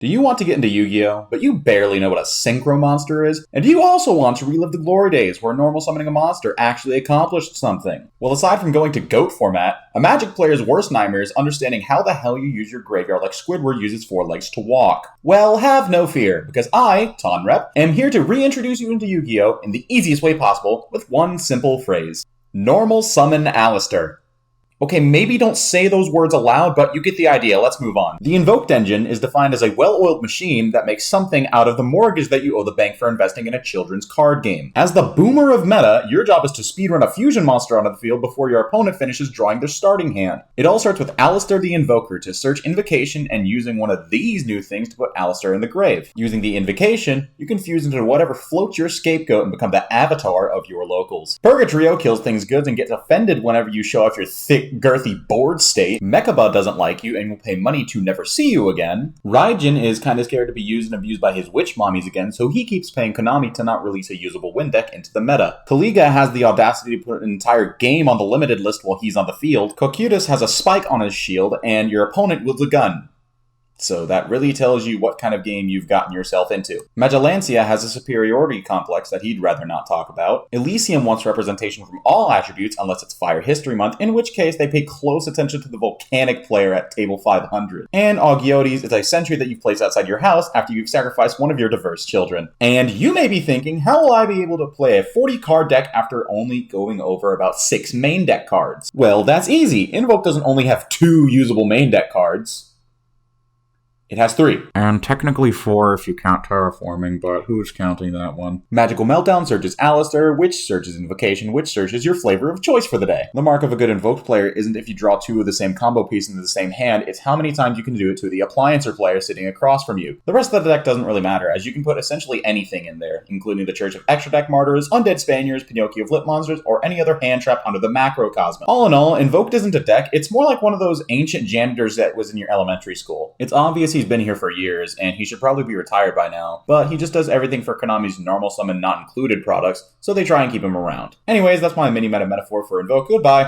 Do you want to get into Yu-Gi-Oh, but you barely know what a synchro monster is? And do you also want to relive the glory days where normal summoning a monster actually accomplished something? Well, aside from going to GOAT format, a Magic player's worst nightmare is understanding how the hell you use your graveyard like Squidward uses 4 legs to walk. Well, have no fear, because I, Tonrep, am here to reintroduce you into Yu-Gi-Oh in the easiest way possible with one simple phrase. Normal summon Alistair. Okay, maybe don't say those words aloud, but you get the idea. Let's move on. The Invoked engine is defined as a well-oiled machine that makes something out of the mortgage that you owe the bank for investing in a children's card game. As the boomer of meta, your job is to speedrun a fusion monster onto the field before your opponent finishes drawing their starting hand. It all starts with Alistair the Invoker to search Invocation and using one of these new things to put Alistair in the grave. Using the Invocation, you can fuse into whatever floats your scapegoat and become the avatar of your locals. Purgatrio kills things good and gets offended whenever you show off your thick, girthy board state. Mechaba doesn't like you and will pay money to never see you again. Raijin is kinda scared to be used and abused by his witch mommies again, so he keeps paying Konami to not release a usable win deck into the meta. Kaliga has the audacity to put an entire game on the limited list while he's on the field. Cocytus has a spike on his shield, and your opponent wields a gun. So that really tells you what kind of game you've gotten yourself into. Magelancia has a superiority complex that he'd rather not talk about. Elysium wants representation from all attributes unless it's Fire History Month, in which case they pay close attention to the volcanic player at table 500. And Augiotes is a sentry that you place outside your house after you've sacrificed one of your diverse children. And you may be thinking, how will I be able to play a 40 card deck after only going over about 6 main deck cards? Well, that's easy. Invoke doesn't only have 2 usable main deck cards. It has 3. And technically 4 if you count terraforming, but who's counting that one? Magical Meltdown searches Alistair, which searches Invocation, which searches your flavor of choice for the day. The mark of a good Invoked player isn't if you draw 2 of the same combo piece into the same hand, it's how many times you can do it to the Appliancer player sitting across from you. The rest of the deck doesn't really matter, as you can put essentially anything in there, including the Church of Extra Deck Martyrs, Undead Spaniards, Pinocchio Flip Monsters, or any other hand trap under the Macrocosmos. All in all, Invoked isn't a deck, it's more like one of those ancient janitors that was in your elementary school. It's obvious he's been here for years, and he should probably be retired by now, but he just does everything for Konami's normal summon not included products, so they try and keep him around. Anyways, that's my mini-meta metaphor for Invoke. Goodbye!